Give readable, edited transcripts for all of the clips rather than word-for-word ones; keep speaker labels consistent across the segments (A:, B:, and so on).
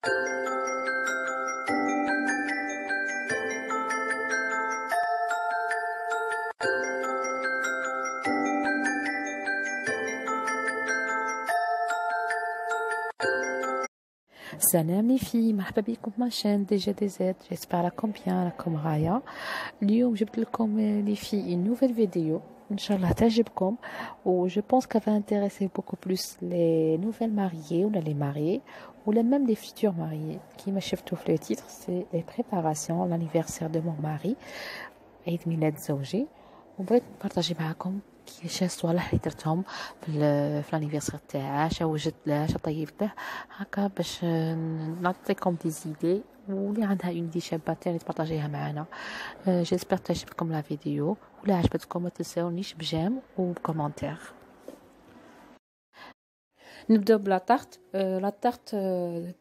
A: سلام لي في مرحبا بكم في ماشين دي جي دي زيد. جيسبر راكم بيان، راكم غاية. اليوم جبت لكم لي في une nouvelle vidéo ان شاء الله تعجبكم. و je pense qu'elle va intéresser beaucoup plus les nouvelles mariées ولا les mariés ولا même les futurs mariés. كيما شفتوا في le titre, c'est les préparations l'anniversaire de mon mari، عيد ميلاد زوجي. وبغيت نبارطاجي معكم كيفاش الصوالح اللي درتهم في الانيفرسير تاعها، اش وجدت له، اش طيبت له، هكا باش نعطيكم دي زيدي، واللي عندها اون دي شابه تاني تبارطاجيها معنا. جيسبر تعجبكم لا فيديو، ولا عجبتكم ما تنساونيش بجيم وبكومونتير. نبداو بلا طارت. لا طارت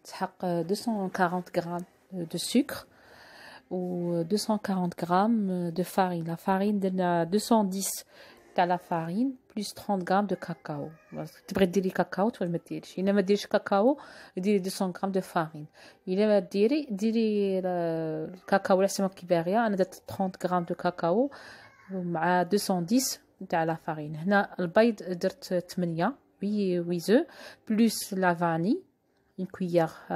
A: تحق 240 غرام دو سكر و 240 grammes de farine. La farine درنا 210 تاع لا فارين بلس 30 غرام دو كاكاو. تبغي ديري كاكاو تبغي ما ديريش، الا ما ديريش كاكاو ديري 200 غرام دو فارين. الا ما ديري الكاكاو على حسب كي باغيه. انا درت 30 غرام دو كاكاو مع 210 تاع لا فارين. هنا البيض درت 8 ويزو بلس لا فاني une cuillère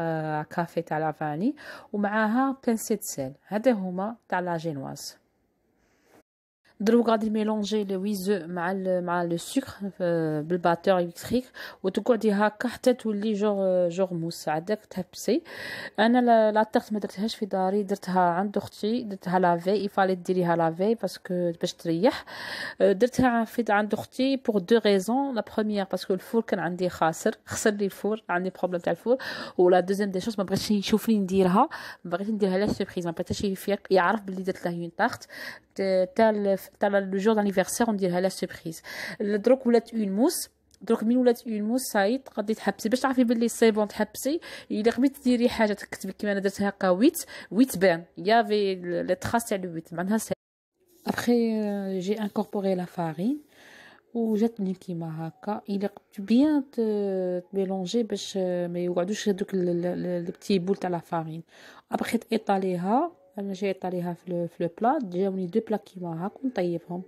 A: كافي تاع لا فاني، ومعاها بانسيت سيل. هذا هما تاع لا جينواز. دروك غادي ميلونجي لو ويزو مع لو سكر بالباتور الكتريك، وتقعدي هكا حتى تولي جوغ موس. عندك تحبسي. انا لا طرت ما درتهاش في داري، درتها عند اختي، درتها لافي. يفالي ديريها لافي باسكو باش تريح. درتها في عند اختي بور دو ريزون. لا بروميير باسكو الفور كان عندي خسر لي الفور، عندي بروبليم تاع الفور. ولا دوزيام دي شوز ما بغيتش يشوفني نديرها، بغيت نديرها لا سوربريز، ما بغيتش يعرف بلي درت له اون طارت تاع لو جور دانيفرسير ونديرها لا سوربريز. دروك ولات اون موس. دروك من ولات اون موس سايت غادي تحبسي باش تعرفي بلي سي بون تحبسي. الا خميتي ديري حاجه تكتبي كيما انا درت هكا 8 بان يافي لي تراس تاع لو 8 معناها سي. ابخي جي انكوربوري لا فارين وجاتني كيما هكا. الا بيان ميلونجي باش ما يقعدوش هذوك لي بتي بول تاع لا فارين. ابخي ايطاليها. انا جاي ايطاليها في لو بلا. جاوني دو بلا كيما هكا ونطيبهم.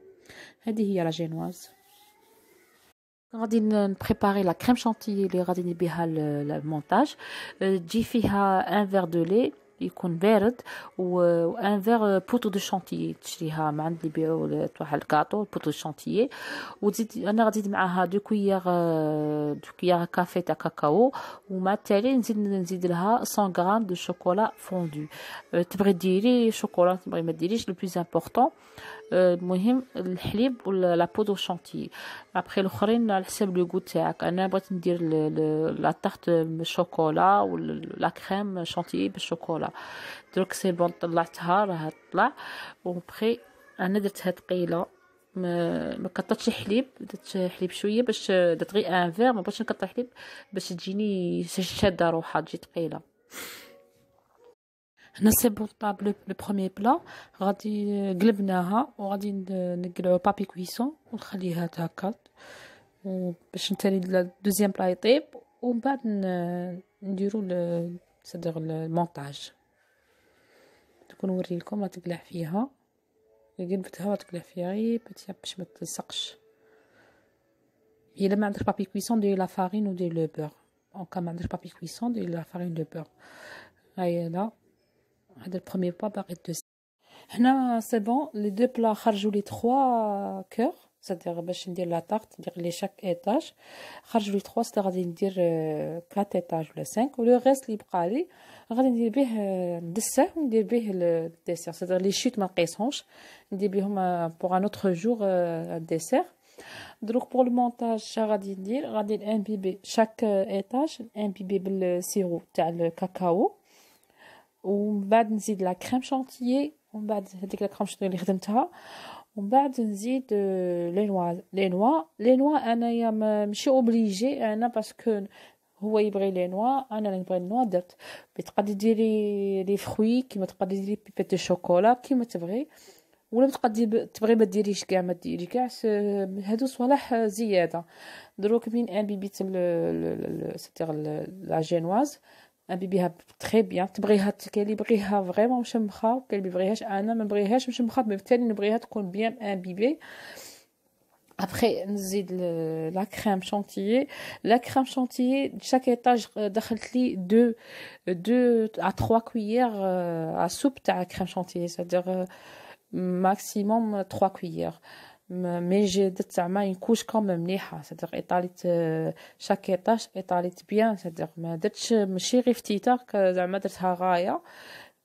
A: هذه هي لا جينواز. غادي نبريباري لا كريم شانتيي اللي غادي ندير بها المونتاج. تجي فيها ان فير دو لي يكون بارد، و ان فير بودر دو شانتيي تشريها من عند اللي يبيعوا تاع الكاطو بودر دو شانتيي. وتزيد انا غادي نزيد معاها دو كويير كافي تاع كاكاو، ومع التالي نزيد لها 100 غرام دو شوكولا فوندو. تبغي ديري شوكولا تبغي ما ديريش، لو بلوز امبورطون المهم الحليب ولا لا بودر شانتيي. ابخي الاخرين على حسب لو غو تاعك. انا بغيت ندير لا طارت بالشوكولا ولا لا كريم شانتيي بالشوكولا. دروك سي بون طلعتها راها طلع. وبخي انا درتها ثقيله، ما كطرتش حليب، درت حليب شويه باش درت غير ان فير. ما بغيتش نكطر حليب باش تجيني شاده روحها تجي ثقيله. هنا سي بون طاب لو بروميير بلا. غادي قلبناها وغادي نقلعو بابي كويسون ونخليها هكا باش نتالي دوزيام بلا يطيب، ومن بعد نديرو صدر المونتاج. تكون نوريلكم لا تقلع فيها. قلبتها وتقلع فيها غير بتيا باش ما تلصقش. الا ما عندك بابي كويسون ديري لا فارين وديري لو بور. اون ما عندك بابي كويسون ديري لا فارين لو بور. هاي لا هذا البروميير با باغي دوز. هنا سي بون لي دو بلا خرجوا لي 3 كور. صدق باش ندير لا طارت ندير لي شاك ايطاج خرجوا لي 3. صدق غادي ندير 4 ايطاج ولا 5، ولو ريست اللي بقى لي غادي ندير به ندسه وندير به الديسير. صدق لي شيت ما نقيسهمش، ندير بهم بوغ ان اوتر جور الديسير. دروك بور المونتاج غادي ندير انبيبي شاك ايطاج انبيبي بالسيرو تاع الكاكاو، ومن بعد نزيد لا كريم شانتيي، ومن بعد هذيك لا كريم شانتيي اللي خدمتها، ومن بعد نزيد لي نوا. انايا ماشي اوبليجي انا باسكو هو يبغي لي نوا، انا نبغي النوا درت. تقدري ديري لي فروي كيما تقدري ديري بيبيت دو شوكولا كيما تبغي، ولا تبغي ما ديريش كاع ما ديري كاع. هادو صوالح زياده. دروك من ان بيبيت لا جينواز بيبيها تري بيان. تبغيها كاين اللي يبغيها فريمون مشمخه وكاين اللي يبغيهاش. انا ما نبغيهاش مشمخه، بالتالي نبغيها تكون بيان امبيبي. ابخي نزيد لا كريم شانتيي. لا كريم شانتيي شاك ايطاج دخلت لي 2 à 3 cuillères à soupe تاع كريم شانتيي، c'est-à-dire maximum 3 cuillères. مي جي درت زعما اون كوش كوم مليحه، c'est-à-dire ايطاليت شاك ايطاج ايطاليت بيان، c'est-à-dire ما درتش ماشي غير فتيته زعما درتها غايه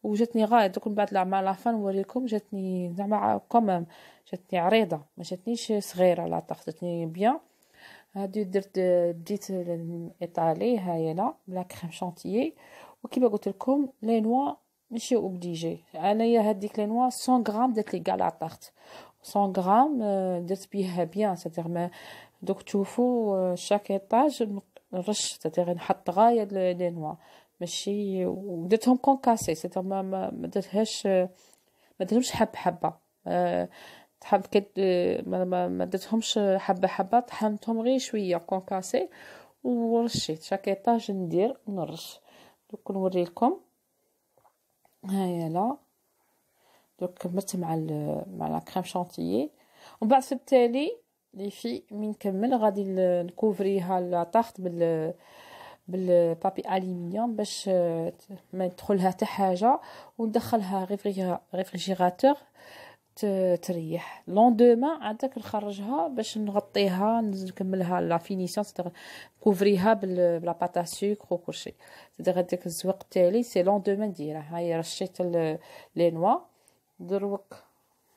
A: وجاتني غايه. دوك من بعد مع لافان نوريكم جاتني زعما كومام، جاتني عريضه ما جاتنيش صغيره لا طاق، جاتني بيان. هادي درت بديت ايطالي هاي لا بلا كريم شانتيي. وكيما قلت لكم لي نوا ماشي اوبليجي، انايا هذيك لي نوا 100 غرام درت لي كاع لا طاقت 100 غرام درت بيها بيان، سيتيغ ما دوك تشوفوا شاك ايطاج نرش، سيتيغ نحط غايه لي نوا ماشي. ودرتهم كونكاسي، سيتيغ ما درتهاش ما درتهمش حب حبه تحب كد ما درتهمش حبه حبه، طحنتهم غير شويه كونكاسي ورشيت شاك ايطاج ندير نرش. دوك نوريلكم هايا لا. دوك كملت مع لا كريم شانتيي. ومن بعد في التالي لي في من نكمل غادي نكوفريها لا طاخت بالبابي الومنيوم باش ما يدخلها حتى حاجه، وندخلها ريفريجيراتور تريح. لوندوما عندك نخرجها باش نغطيها نكملها لا فينيسيون، كوفريها بلا باتا سكر وكلشي. هذاك الزواق التالي سي لوندوما نديرها. هاي رشيت لي نوا دروك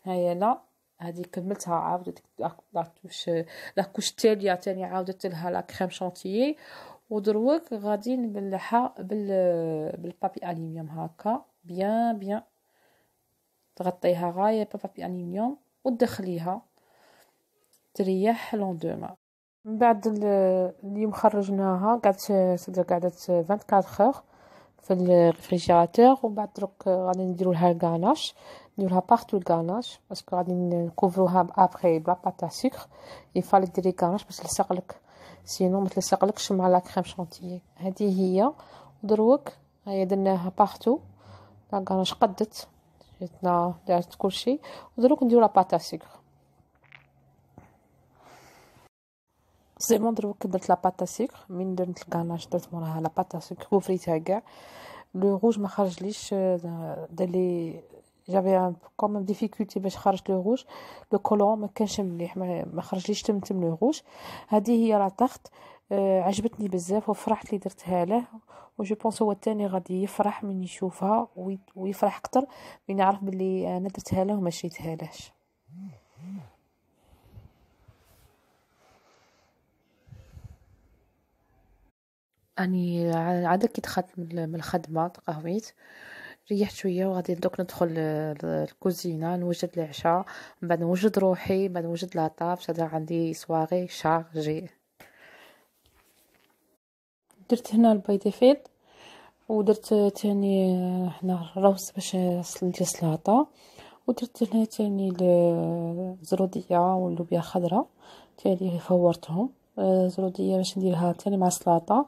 A: هاي لا. هذه كملتها عاودت لا كوش التاليه تاني عاودت لها لا كريم شانتيي. ودروك غادي نبلعها بالبابي الومنيوم هكا بيان بيان، تغطيها غايه بابي الومنيوم وتدخليها تريح لوندوما. من بعد اليوم خرجناها قعدت 24 heures في الريفريجيراتور. ومن بعد درك غادي نديرو لها الغاناش، نديرو لها بارتو الغاناش باسكو غادي نكوفروها ابري بلا باتا سكر. يفالي ديري غاناش باش تلصقلك، سينو ما تلصقلكش مع لا كريم شانتيي. هذه هي. ودروك هيا درناها بارتو لا غاناش قدت جاتنا دارت كلشي. ودروك نديرو لا باتا سكر. سي بون دروك درت لا باتا سكر. من درت الغاناش درت موراها لا باتا سكر كوفريتها كاع. لو روج ما خرجليش، دالي جافي كوم ميم ديفيكولتي باش خرج لو روج. لو كولون ما كانش مليح، ما خرجليش تم لو روج. هذه هي لا طاخت. عجبتني بزاف وفرحت لي درتها له، و جو بونس هو الثاني غادي يفرح من يشوفها ويفرح اكثر من يعرف بلي انا درتها له وما شريتها لهش. اني عاد كي دخلت من الخدمه تقهويت ريحت شويه وغادي دوك ندخل الكوزينه نوجد العشاء، من بعد نوجد روحي، من بعد نوجد لاطاب. شاد عندي سواغي شارجي. درت هنا البيض فيض، ودرت تاني هنا الروز باش ندير سلطه، ودرت هنا تاني الزروديه واللوبيا خضراء تاني فورتهم. زروديه باش نديرها تاني مع السلطه،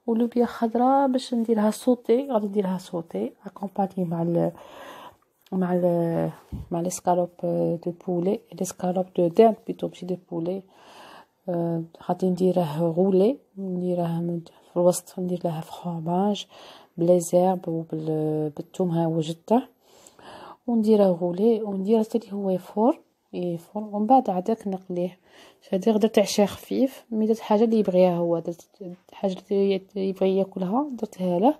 A: ولوبيا خضراء باش نديرها صوتي. غادي نديرها صوتي اكومباني مع ليسكالوب دو بولي، ليسكالوب دو دان بيتو ماشي دو بولي. غادي نديره غولي، نديره في الوسط ندير لها فرomاج بليزيرب وبالثوم ها وجدته، ونديره غولي ونديره حتى هو يفور. ومن بعد عادك نقليه. شادي درت عشاء خفيف، مي درت حاجه اللي يبغيها هو، درت حاجه اللي يبغي ياكلها درتها له،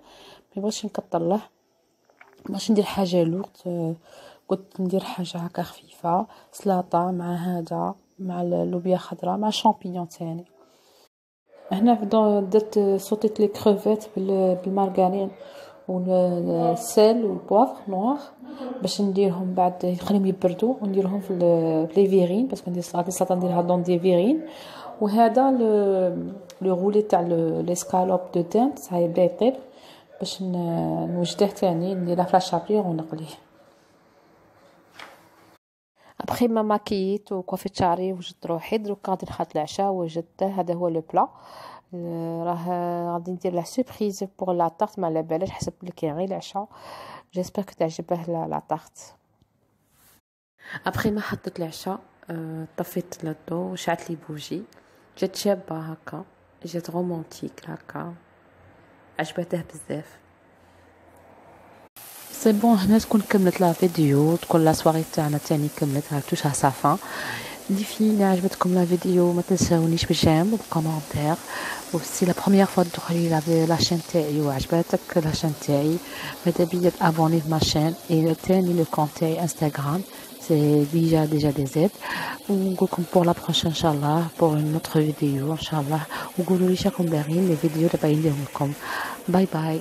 A: ما بغيتش نكثر له، باش ندير حاجه لوغد. قلت ندير حاجه هكا خفيفه، سلطه مع هذا مع اللوبيا خضراء مع شامبينيون تاني. هنا درت صوتيت لي كروفيت بالمارغرين والسيل والبوافر نوار باش نديرهم بعد نخليهم يبردوا ونديرهم في لي فيرين باسكو ندير السلطه نديرها دون دي فيرين. وهذا لو غولي تاع لي سكالوب دو دان هاي بدا يطيب باش نوجده تاني نديرها في لاشابيغ ونقليه. ابخي ما ماكيت وكوفيت شعري وجدت روحي. دروك غادي نخلط العشاء وجدته. هذا هو لو بلا. راه غادي ندير له سوربريز بور لا طارت، ما على باليش، حسب بلي كاين غير العشاء. جيسبر كو تعجبه لا طارت. ابخي ما حطيت العشاء، طفيت الضو وشعلت لي بوجي، جات شابه هكا، جات رومانتيك هكا، عجبته بزاف. سي بون، هنا تكون كملت لا فيديو، تكون لا سواري تاعنا تاني كملت، توش على سافان. دي في عجبتكم لا فيديو ما تنساونيش بالجيم وبالكومونتير، وسي لا بروميير فوا تدخلي لاشين تاعي وعجبتك لاشين تاعي، ماذا بيا تابوني في ماشين اي تاني لو كونت تاعي انستغرام سي ديجا دي زيد. ونقولكم بور لا بروشين ان شاء الله، بور اون اوتر فيديو ان شاء الله، وقولوا لي شاكم باغيين لي فيديو اللي باين لكم. باي باي.